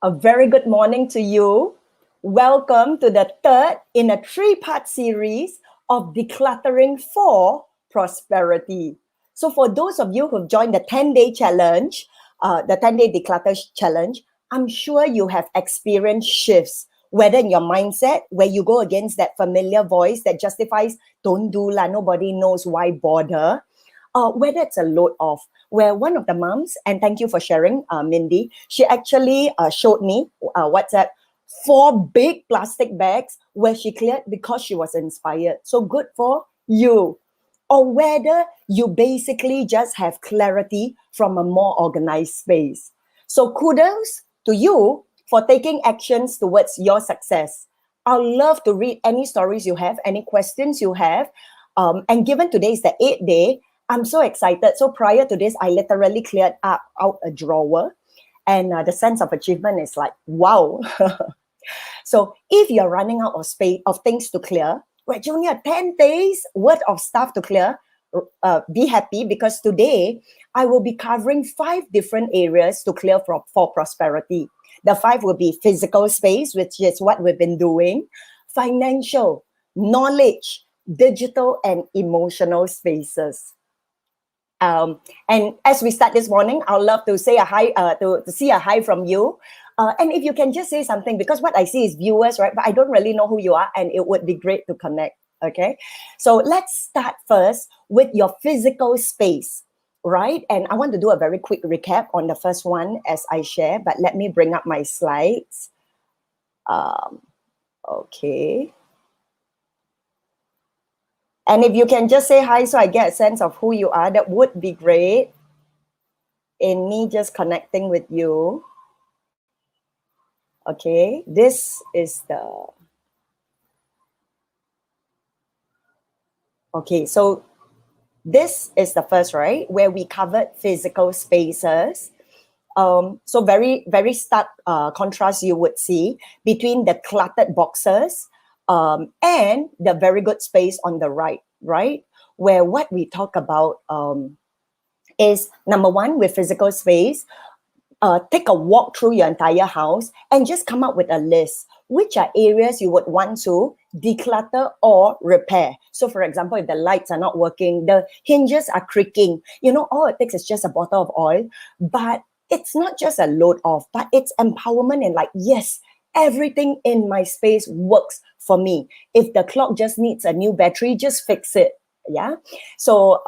A very good morning to you. Welcome to the third in a three-part series of Decluttering for Prosperity. So for those of you who've joined the 10-day challenge, the 10-day declutter challenge, I'm sure you have experienced shifts, whether in your mindset, where you go against that familiar voice that justifies, don't do lah, nobody knows why bother, whether it's a load off, where one of the moms, and thank you for sharing, Mindy, she actually showed me WhatsApp 4 big plastic bags where she cleared because she was inspired. So good for you. Or whether you basically just have clarity from a more organized space. So kudos to you for taking actions towards your success. I'd love to read any stories you have, any questions you have. And given today is the 8th day, I'm so excited. So prior to this, I literally cleared out a drawer, and the sense of achievement is like, wow. So if you're running out of space, of things to clear, we're only 10 days worth of stuff to clear, be happy, because today I will be covering 5 different areas to clear for prosperity. The 5 will be physical space, which is what we've been doing, financial, knowledge, digital, and emotional spaces. And as we start this morning, I'd love to say a hi, to see a hi from you. And if you can just say something, because what I see is viewers, right? But I don't really know who you are, and it would be great to connect, okay? So let's start first with your physical space, right? And I want to do a very quick recap on the first one as I share, but let me bring up my slides. Okay. And if you can just say hi so I get a sense of who you are, that would be great. In me just connecting with you. Okay, this is the... Okay, so this is the first, right? Where we covered physical spaces. So very stark contrast you would see between the cluttered boxes and the very good space on the right? Where what we talk about is, number one, with physical space, take a walk through your entire house and just come up with a list. Which are areas you would want to declutter or repair? So for example, if the lights are not working, the hinges are creaking, all it takes is just a bottle of oil. But it's not just a load off, but it's empowerment and like, yes, everything in my space works for me. If the clock just needs a new battery, just fix it. Yeah. So,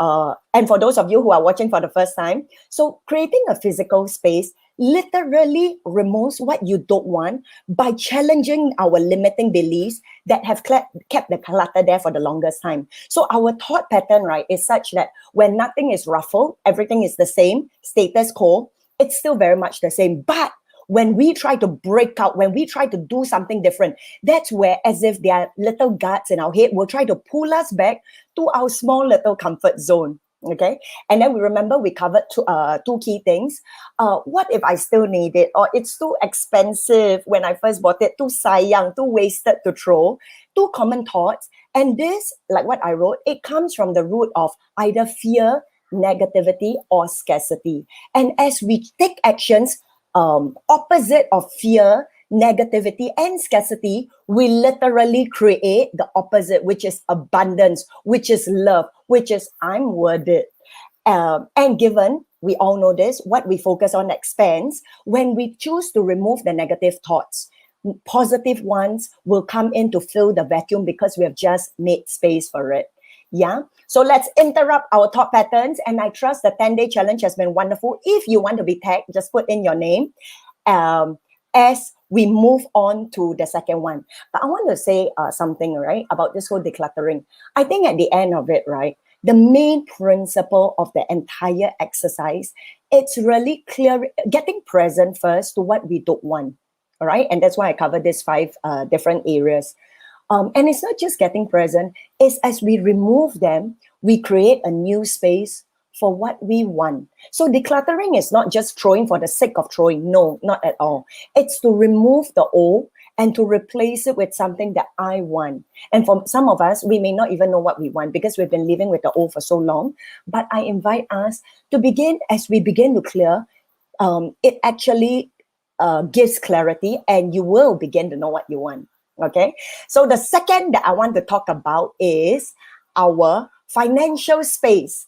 and for those of you who are watching for the first time, so creating a physical space literally removes what you don't want by challenging our limiting beliefs that have kept the clutter there for the longest time. So our thought pattern, right, is such that when nothing is ruffled, everything is the same, status quo, it's still very much the same. But when we try to break out, when we try to do something different, that's where, as if there are little guards in our head, will try to pull us back to our small little comfort zone. Okay, and then we remember we covered 2 key things. What if I still need it? Or it's too expensive when I first bought it, too sayang, too wasted to throw. 2 common thoughts. And this, like what I wrote, it comes from the root of either fear, negativity, or scarcity. And as we take actions opposite of fear, negativity, and scarcity, we literally create the opposite, which is abundance, which is love, which is I'm worth it. And given, we all know this, what we focus on expands. When we choose to remove the negative thoughts, positive ones will come in to fill the vacuum because we have just made space for it. Yeah. So let's interrupt our thought patterns. And I trust the 10-day challenge has been wonderful. If you want to be tagged, just put in your name as we move on to the second one. But I want to say something, right, about this whole decluttering. I think at the end of it, right, the main principle of the entire exercise, it's really clear, getting present first to what we don't want. All right. And that's why I covered these 5 different areas. And it's not just getting present, it's as we remove them, we create a new space for what we want. So decluttering is not just throwing for the sake of throwing. No, not at all. It's to remove the old and to replace it with something that I want. And for some of us, we may not even know what we want because we've been living with the old for so long. But I invite us to begin, as we begin to clear, it actually gives clarity, and you will begin to know what you want. Okay. So the second that I want to talk about is our financial space.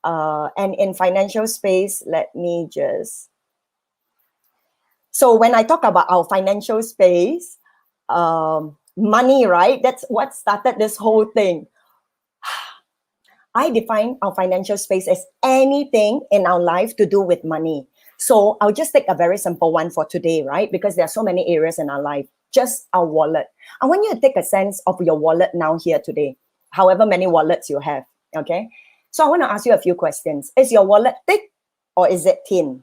And in financial space, let me just. So when I talk about our financial space, money, right? That's what started this whole thing. I define our financial space as anything in our life to do with money. So I'll just take a very simple one for today, right? Because there are so many areas in our life. Just our wallet. I want you to take a sense of your wallet now here today, however many wallets you have, okay? So I want to ask you a few questions. Is your wallet thick or is it thin?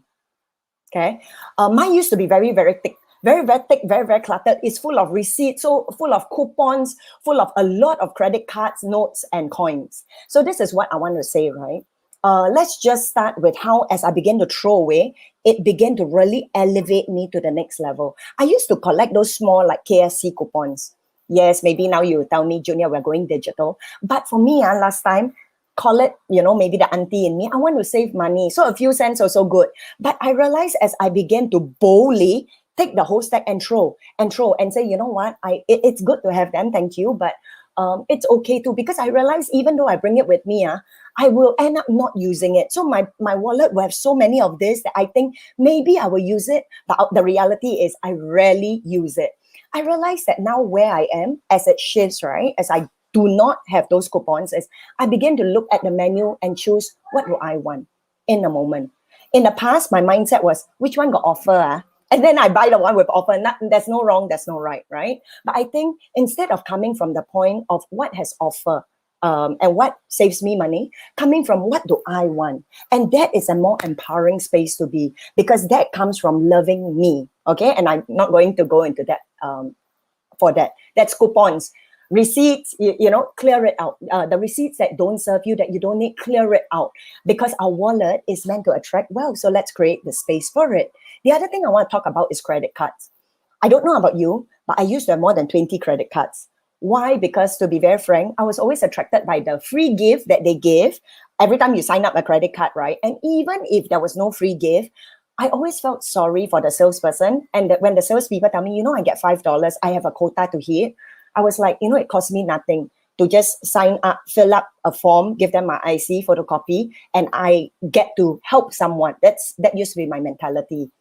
Okay. Mine used to be very, very thick. Very, very thick, very, very cluttered. It's full of receipts, so full of coupons, full of a lot of credit cards, notes, and coins. So this is what I want to say, right? Let's just start with how, as I began to throw away, it began to really elevate me to the next level. I used to collect those small, like KFC coupons. Yes, maybe now you tell me, Junior, we're going digital. But for me, last time, call it, maybe the auntie in me, I want to save money. So a few cents also good. But I realized as I began to boldly take the whole stack and throw and say, you know what, it's good to have them, thank you, but it's okay too, because I realize even though I bring it with me, I will end up not using it. So my wallet will have so many of this that I think maybe I will use it, but the reality is I rarely use it. I realize that now where I am, as it shifts, right, as I do not have those coupons, is I begin to look at the menu and choose what do I want in the moment. In the past, my mindset was, which one got offer? And then I buy the one with offer. There's no wrong, there's no right, right? But I think instead of coming from the point of what has offer and what saves me money, coming from what do I want? And that is a more empowering space to be, because that comes from loving me, okay? And I'm not going to go into that for that. That's coupons. Receipts, clear it out. The receipts that don't serve you, that you don't need, clear it out, because our wallet is meant to attract wealth. So let's create the space for it. The other thing I want to talk about is credit cards. I don't know about you, but I used to have more than 20 credit cards. Why? Because to be very frank, I was always attracted by the free gift that they give every time you sign up a credit card, right? And even if there was no free gift, I always felt sorry for the salesperson. And that when the salespeople tell me, I get $5, I have a quota to hit, I was like, it cost me nothing to just sign up, fill up a form, give them my IC, photocopy, and I get to help someone. That used to be my mentality.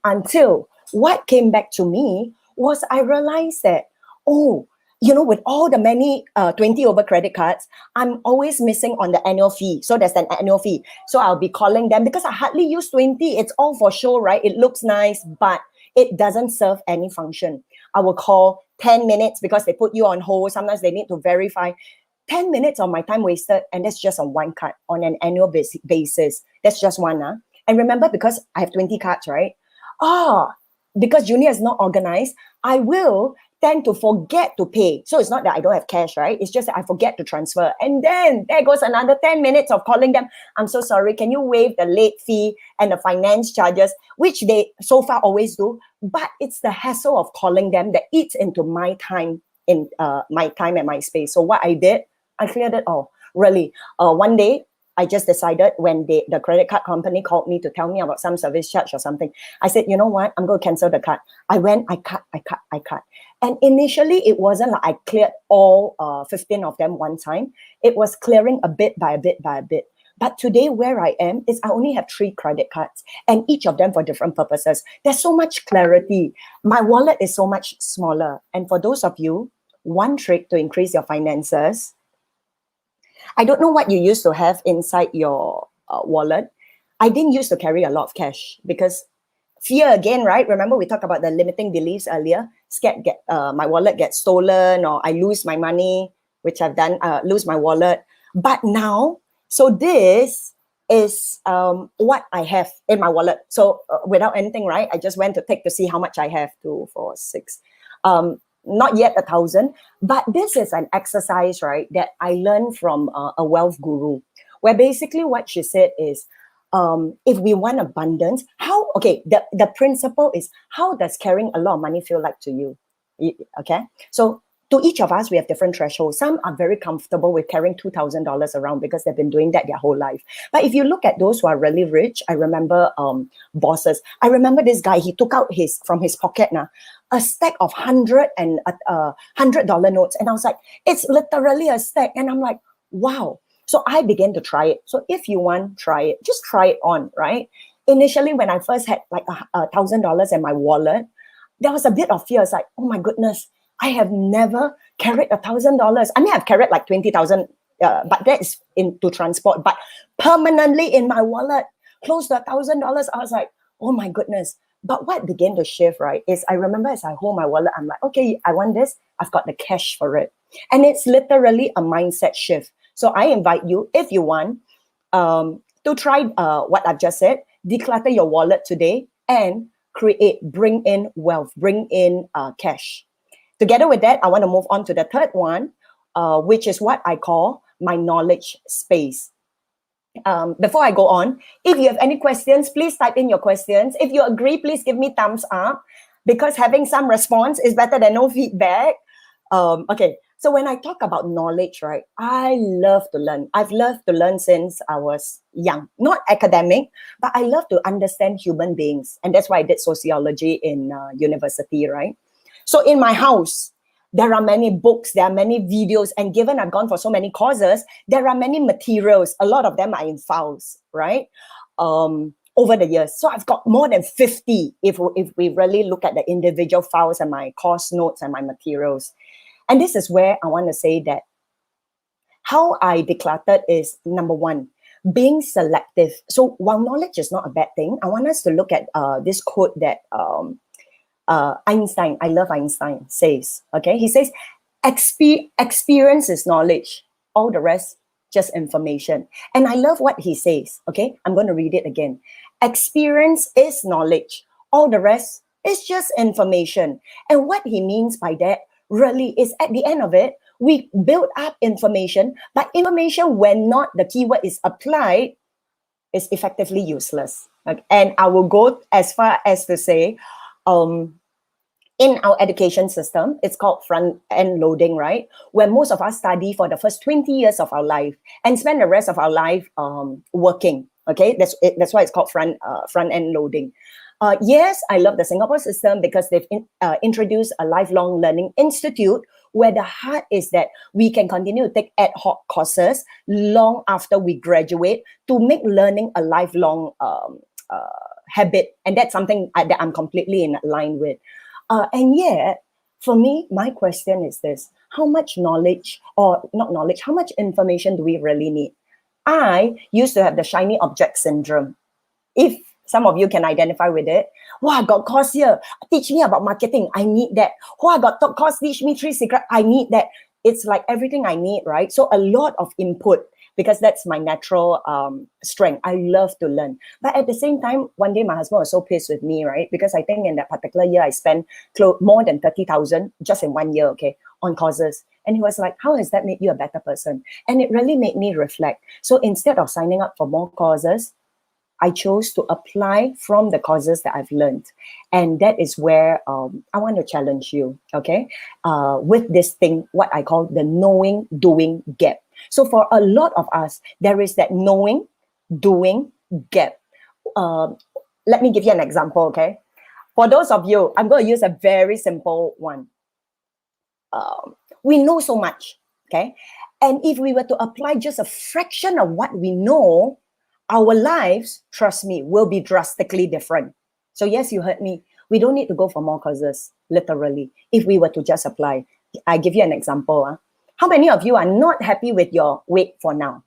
Until what came back to me was I realized that, with all the many 20 over credit cards, I'm always missing on the annual fee. So there's an annual fee. So I'll be calling them because I hardly use 20. It's all for show, right? It looks nice, but it doesn't serve any function. I will call 10 minutes because they put you on hold. Sometimes they need to verify. 10 minutes of my time wasted, and that's just on one card on an annual basis. That's just one. And remember, because I have 20 cards, right? Because Junior is not organized, I will tend to forget to pay. So it's not that I don't have cash, right? It's just that I forget to transfer. And then there goes another 10 minutes of calling them. I'm so sorry. Can you waive the late fee and the finance charges, which they so far always do? But it's the hassle of calling them that eats into my time and my space. So what I did, I cleared it all. Really, one day, I just decided when the credit card company called me to tell me about some service charge or something, I said, you know what? I'm going to cancel the card. I went, I cut. And initially, it wasn't like I cleared all 15 of them one time. It was clearing a bit by a bit by a bit. But today, where I am is I only have 3 credit cards, and each of them for different purposes. There's so much clarity. My wallet is so much smaller. And for those of you, one trick to increase your finances, I don't know what you used to have inside your wallet. I didn't used to carry a lot of cash because fear again, right? Remember we talked about the limiting beliefs earlier. Scared my wallet gets stolen, or I lose my money, which I've done, lose my wallet. But now, so this is what I have in my wallet. So without anything, right? I just went to take to see how much I have. 2, 4, 6. Not yet 1,000, but this is an exercise, right, that I learned from a wealth guru, where basically what she said is, if we want abundance, the principle is, how does carrying a lot of money feel like to you? Okay, so to each of us, we have different thresholds. Some are very comfortable with carrying $2,000 around because they've been doing that their whole life. But if you look at those who are really rich, I remember bosses. I remember this guy, he took out from his pocket now a stack of $100 notes. And I was like, it's literally a stack. And I'm like, wow. So I began to try it. So if you want, try it. Just try it on, right? Initially, when I first had like $1,000 in my wallet, there was a bit of fear. It's like, oh my goodness, I have never carried $1,000. I mean, I've carried like 20,000, but that is into transport. But permanently in my wallet, close to $1,000, I was like, oh my goodness. But what began to shift, right, is I remember as I hold my wallet, I'm like, okay, I want this. I've got the cash for it. And it's literally a mindset shift. So I invite you, if you want, to try what I've just said, declutter your wallet today and bring in wealth, bring in cash. Together with that, I want to move on to the third one, which is what I call my knowledge space. Before I go on, if you have any questions, please type in your questions. If you agree, please give me thumbs up, because having some response is better than no feedback. Okay, so when I talk about knowledge, right, I love to learn. I've loved to learn since I was young, not academic, but I love to understand human beings. And that's why I did sociology in university, right? So in my house, there are many books, there are many videos, and given I've gone for so many courses, there are many materials. A lot of them are in files, right? Over the years. So I've got more than 50 if we really look at the individual files and my course notes and my materials. And this is where I want to say that how I decluttered is, number one, being selective. So while knowledge is not a bad thing, I want us to look at this quote that Einstein, I love Einstein, says, okay? He says, experience is knowledge. All the rest, just information. And I love what he says, okay? I'm going to read it again. Experience is knowledge. All the rest is just information. And what he means by that really is, at the end of it, we build up information, but information, when not the keyword is applied, is effectively useless. Okay? And I will go as far as to say, in our education system, it's called front-end loading, right? Where most of us study for the first 20 years of our life and spend the rest of our life working, okay? That's why it's called front-end loading. Yes, I love the Singapore system because they've introduced a lifelong learning institute where the heart is that we can continue to take ad hoc courses long after we graduate to make learning a lifelong habit. And that's something that I'm completely in line with. And yet, for me, my question is this: how much knowledge, or not knowledge, how much information do we really need? I used to have the shiny object syndrome. If some of you can identify with it, I got course here, teach me about marketing, I need that. I got top course, teach me 3 secrets, I need that. It's like everything I need, right? So a lot of input, because that's my natural strength. I love to learn. But at the same time, one day my husband was so pissed with me, right? Because I think in that particular year, I spent more than 30,000 just in 1 year, okay, on courses. And he was like, how has that made you a better person? And it really made me reflect. So instead of signing up for more courses, I chose to apply from the courses that I've learned. And that is where I want to challenge you, okay? With this thing, what I call the knowing-doing gap. So for a lot of us, there is that knowing-doing gap. Let me give you an example, okay? For those of you, I'm going to use a very simple one. We know so much, okay? And if we were to apply just a fraction of what we know, our lives, trust me, will be drastically different. So yes, you heard me. We don't need to go for more courses, literally, if we were to just apply. I give you an example. How many of you are not happy with your weight for now?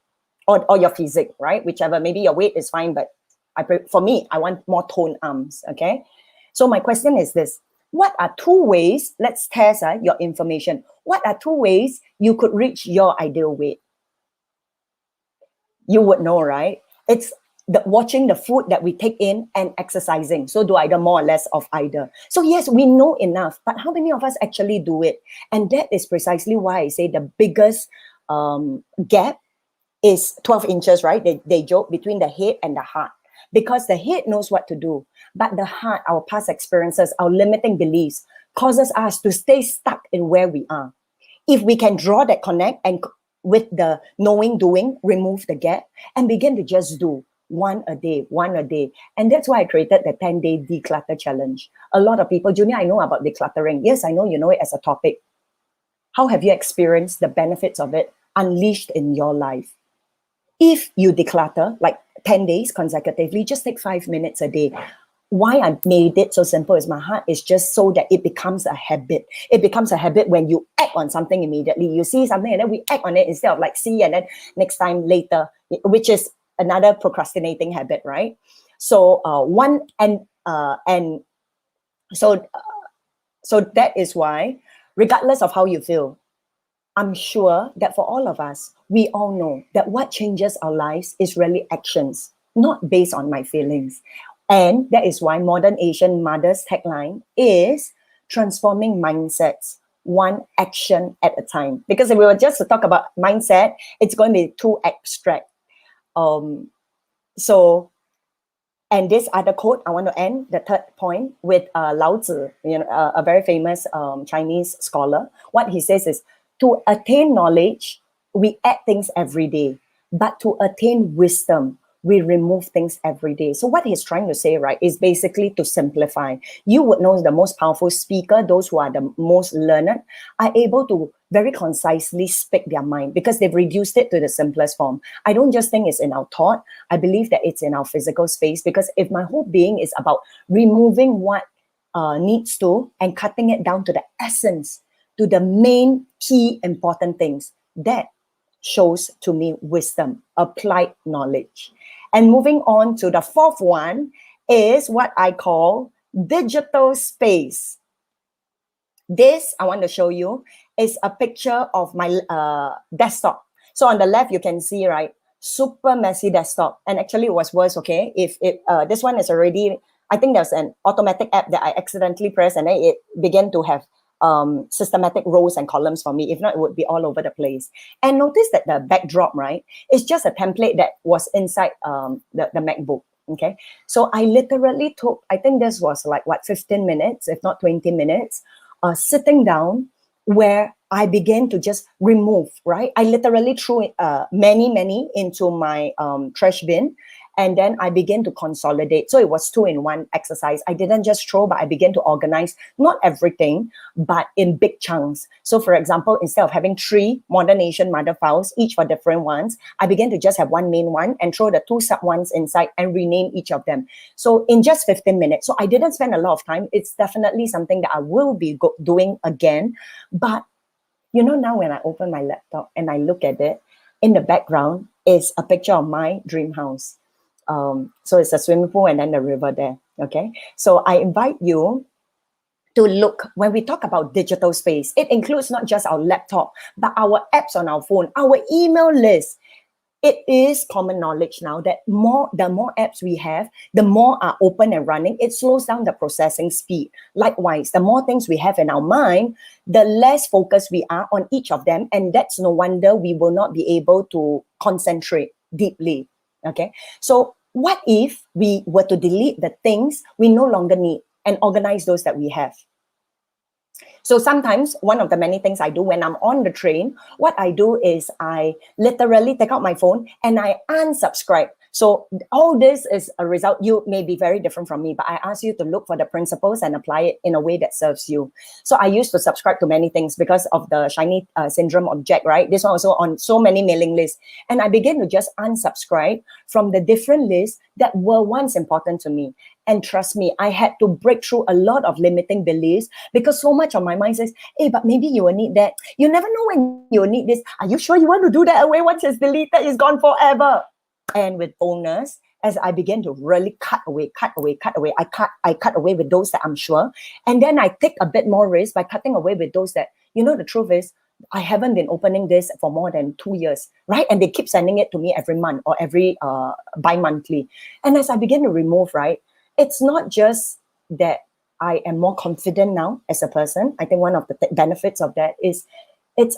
Or your physique, right? Whichever, maybe your weight is fine, but for me, I want more toned arms, okay? So my question is this: what are 2 ways, let's test your information. What are 2 ways you could reach your ideal weight? You would know, right? It's watching the food that we take in and exercising. So do either more or less of either. So yes, we know enough, but how many of us actually do it? And that is precisely why I say the biggest gap is 12 inches, right? They joke between the head and the heart, because the head knows what to do, but the heart, our past experiences, our limiting beliefs, causes us to stay stuck in where we are. If we can draw that connect and with the knowing, doing, remove the gap and begin to just do one a day. And that's why I created the 10-day declutter challenge. A lot of people, Junior, I know about decluttering. Yes, I know you know it as a topic. How have you experienced the benefits of it unleashed in your life? If you declutter like 10 days consecutively, just take 5 minutes a day. Why I made it so simple is my heart is just so that it becomes a habit. It becomes a habit when you act on something immediately. You see something and then we act on it instead of like see and then next time later, which is another procrastinating habit, right? So so that is why, regardless of how you feel, I'm sure that for all of us, we all know that what changes our lives is really actions, not based on my feelings. And that is why Modern Asian Mother's tagline is transforming mindsets, one action at a time. Because if we were just to talk about mindset, it's going to be too abstract. And this other quote, I want to end the third point with Lao Tzu, a very famous Chinese scholar. What he says is, to attain knowledge, we add things every day. But to attain wisdom, we remove things every day. So what he's trying to say, right, is basically to simplify. You would know the most powerful speaker, those who are the most learned, are able to very concisely speak their mind because they've reduced it to the simplest form. I don't just think it's in our thought. I believe that it's in our physical space, because if my whole being is about removing what needs to and cutting it down to the essence, to the main key important things, that shows to me wisdom, applied knowledge. And moving on to the fourth one is what I call digital space. This, I want to show you, is a picture of my desktop. So on the left, you can see, right, super messy desktop. And actually it was worse, okay? If this one is already, I think there's an automatic app that I accidentally pressed and then it began to have systematic rows and columns for me. If not, it would be all over the place. And notice that the backdrop, right, is just a template that was inside the MacBook. Okay, so I literally took, I think this was like 15 minutes, if not 20 minutes, sitting down where I began to just remove, right? I literally threw many into my trash bin. And then I began to consolidate. So it was 2-in-1 exercise. I didn't just throw, but I began to organize, not everything, but in big chunks. So for example, instead of having 3 Modern Asian Mother files, each for different ones, I began to just have one main one and throw the 2 sub ones inside and rename each of them. So in just 15 minutes. So I didn't spend a lot of time. It's definitely something that I will be doing again. But now when I open my laptop and I look at it, in the background is a picture of my dream house. So it's a swimming pool and then the river there, okay? So I invite you to look, when we talk about digital space, it includes not just our laptop, but our apps on our phone, our email list. It is common knowledge now that the more apps we have, the more are open and running, it slows down the processing speed. Likewise, the more things we have in our mind, the less focused we are on each of them. And that's no wonder we will not be able to concentrate deeply, okay? So what if we were to delete the things we no longer need and organize those that we have? So sometimes one of the many things I do when I'm on the train, what I do is I literally take out my phone and I unsubscribe. So all this is a result. You may be very different from me, but I ask you to look for the principles and apply it in a way that serves you. So I used to subscribe to many things because of the shiny syndrome of Jack, right? This one also on so many mailing lists. And I began to just unsubscribe from the different lists that were once important to me. And trust me, I had to break through a lot of limiting beliefs because so much of my mind says, hey, but maybe you will need that. You never know when you will need this. Are you sure you want to do that away? Once it's deleted, it's gone forever. And with bonus, as I began to really cut away, I cut away with those that I'm sure. And then I take a bit more risk by cutting away with those that, the truth is, I haven't been opening this for more than 2 years, right? And they keep sending it to me every month or every bi-monthly. And as I begin to remove, right, it's not just that I am more confident now as a person. I think one of the benefits of that is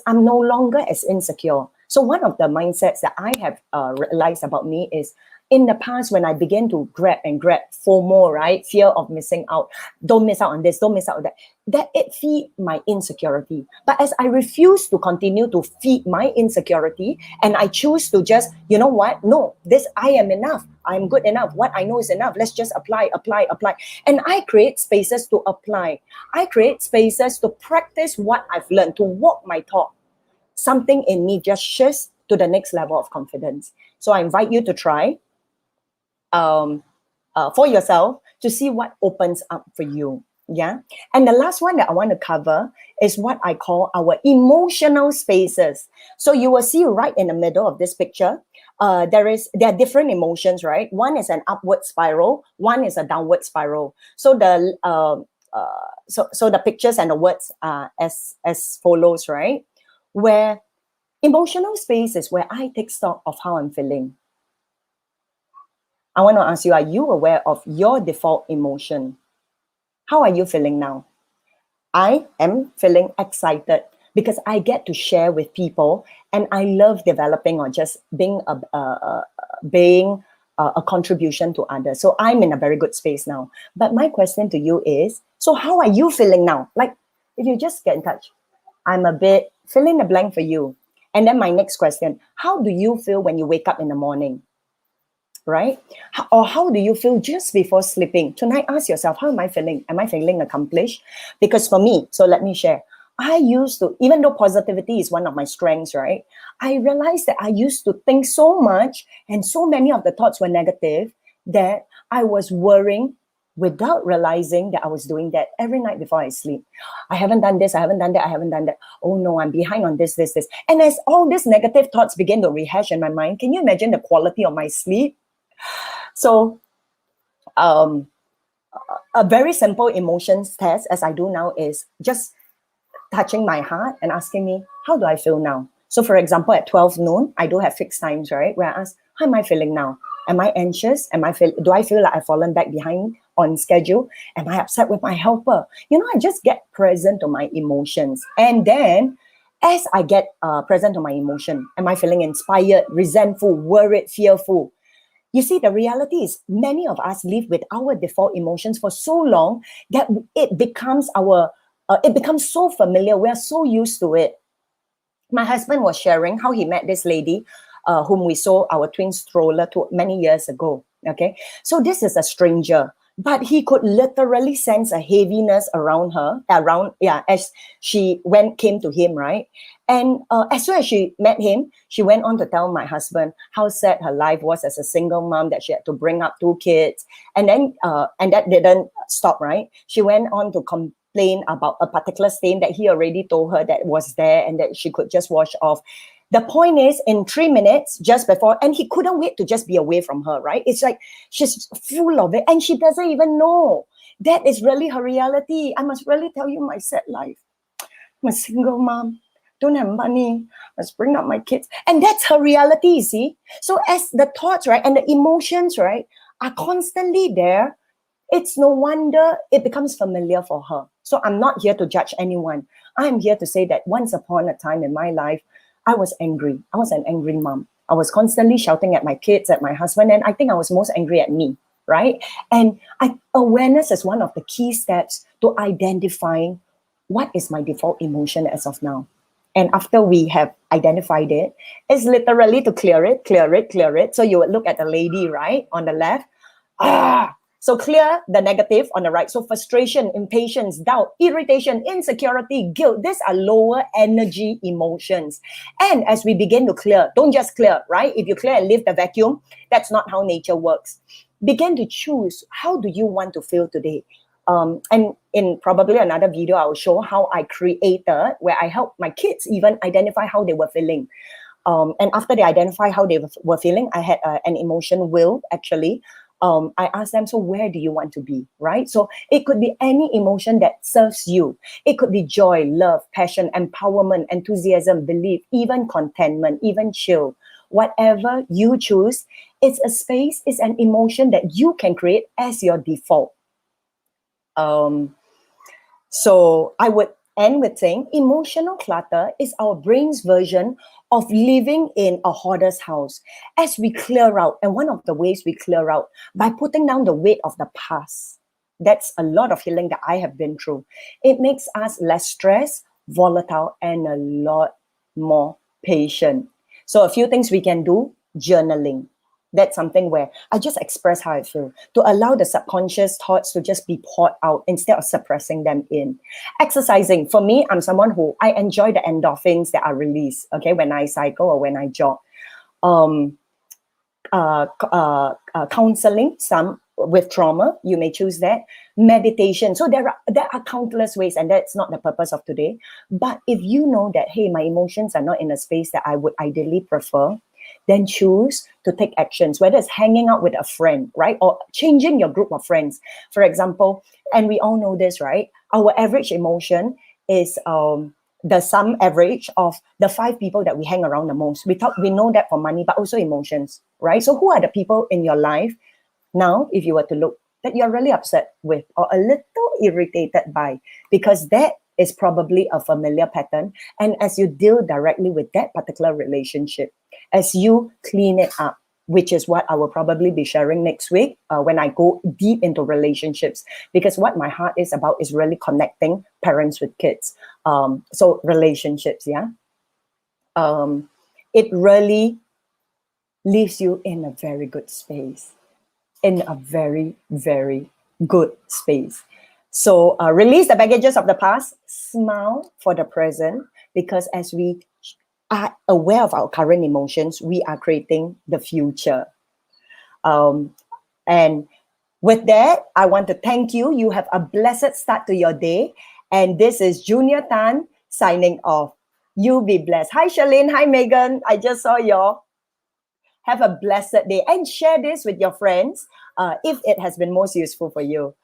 I'm no longer as insecure. So one of the mindsets that I have realized about me is in the past, when I began to grab FOMO, right? Fear of missing out. Don't miss out on this, don't miss out on that it feed my insecurity. But as I refuse to continue to feed my insecurity, and I choose to just, you know what? No, this, I am enough. I'm good enough. What I know is enough. Let's just apply. And I create spaces to apply. I create spaces to practice what I've learned, to walk my talk. Something in me just shifts to the next level of confidence. So I invite you to try for yourself to see what opens up for you. Yeah. And the last one that I want to cover is what I call our emotional spaces. So you will see right in the middle of this picture, there are different emotions, right? One is an upward spiral, one is a downward spiral. So the so the pictures and the words are as follows, right? Where emotional space is where I take stock of how I'm feeling. I want to ask you, are you aware of your default emotion? How are you feeling now? I am feeling excited because I get to share with people, and I love developing or just being a contribution to others. So I'm in a very good space now. But my question to you is, so how are you feeling now? Like, if you just get in touch, I'm a bit fill in the blank for you. And then my next question, how do you feel when you wake up in the morning? Right? Or how do you feel just before sleeping? Tonight, ask yourself, how am I feeling? Am I feeling accomplished? Because for me, so let me share. I used to, even though positivity is one of my strengths, right? I realized that I used to think so much, and so many of the thoughts were negative, that I was worrying without realizing that I was doing that every night before I sleep. I haven't done this, I haven't done that, I haven't done that. Oh no, I'm behind on this. And as all these negative thoughts begin to rehash in my mind, can you imagine the quality of my sleep? So a very simple emotions test, as I do now, is just touching my heart and asking me, how do I feel now? So for example, at 12 noon, I do have fixed times, right? Where I ask, how am I feeling now? Am I anxious? Do I feel like I've fallen back behind on schedule? Am I upset with my helper? You know, I just get present to my emotions. And then as I get present to my emotion, am I feeling inspired, resentful, worried, fearful? You see, the reality is many of us live with our default emotions for so long that it becomes it becomes so familiar. We're so used to it. My husband was sharing how he met this lady whom we sold our twin stroller to many years ago. Okay, so this is a stranger, but he could literally sense a heaviness around as she came to him, right? And as soon as she met him, she went on to tell my husband how sad her life was as a single mom, that she had to bring up 2 kids. And then, and that didn't stop, right? She went on to complain about a particular stain that he already told her that was there and that she could just wash off. The point is, in 3 minutes, just before, and he couldn't wait to just be away from her, right? It's like she's full of it and she doesn't even know. That is really her reality. I must really tell you my sad life. I'm a single mom. Don't have money, must bring up my kids. And that's her reality, you see? So as the thoughts, right, and the emotions, right, are constantly there, it's no wonder it becomes familiar for her. So I'm not here to judge anyone. I'm here to say that once upon a time in my life, I was angry. I was an angry mom. I was constantly shouting at my kids, at my husband, and I think I was most angry at me, right? And awareness is one of the key steps to identifying what is my default emotion as of now. And after we have identified it, it's literally to clear it. So you would look at the lady, right, on the left. So clear the negative on the right. So frustration, impatience, doubt, irritation, insecurity, guilt. These are lower energy emotions. And as we begin to clear, don't just clear, right? If you clear and leave the vacuum, that's not how nature works. Begin to choose, how do you want to feel today? And in probably another video, I will show how I created, where I helped my kids even identify how they were feeling. And after they identify how they were feeling, I had an emotion wheel, actually. I asked them, so where do you want to be, right? So it could be any emotion that serves you. It could be joy, love, passion, empowerment, enthusiasm, belief, even contentment, even chill. Whatever you choose, it's a space, it's an emotion that you can create as your default. So I would end with saying emotional clutter is our brain's version of living in a hoarder's house. As we clear out, and one of the ways we clear out by putting down the weight of the past. That's a lot of healing that I have been through. It makes us less stressed, volatile, and a lot more patient. So a few things we can do: journaling. That's something where I just express how I feel, to allow the subconscious thoughts to just be poured out instead of suppressing them in. Exercising. For me, I'm someone who I enjoy the endorphins that are released, okay, when I cycle or when I jog. Counseling, some with trauma, you may choose that. Meditation. So there are countless ways, and that's not the purpose of today. But if you know that, hey, my emotions are not in a space that I would ideally prefer, then choose to take actions, whether it's hanging out with a friend, right? Or changing your group of friends. For example, and we all know this, right? Our average emotion is the sum average of the 5 people that we hang around the most. We know that for money, but also emotions, right? So who are the people in your life now, if you were to look, that you're really upset with or a little irritated by? Because that is probably a familiar pattern. And as you deal directly with that particular relationship, as you clean it up, which is what I will probably be sharing next week when I go deep into relationships, because what my heart is about is really connecting parents with kids. So relationships, yeah. It really leaves you in a very good space, in a very, very good space. So release the baggages of the past, smile for the present, because as we are aware of our current emotions, we are creating the future. And with that, I want to thank you. You have a blessed start to your day. And this is Junior Tan signing off. You be blessed. Hi, Charlene. Hi, Megan. I just saw you. Have a blessed day and share this with your friends if it has been most useful for you.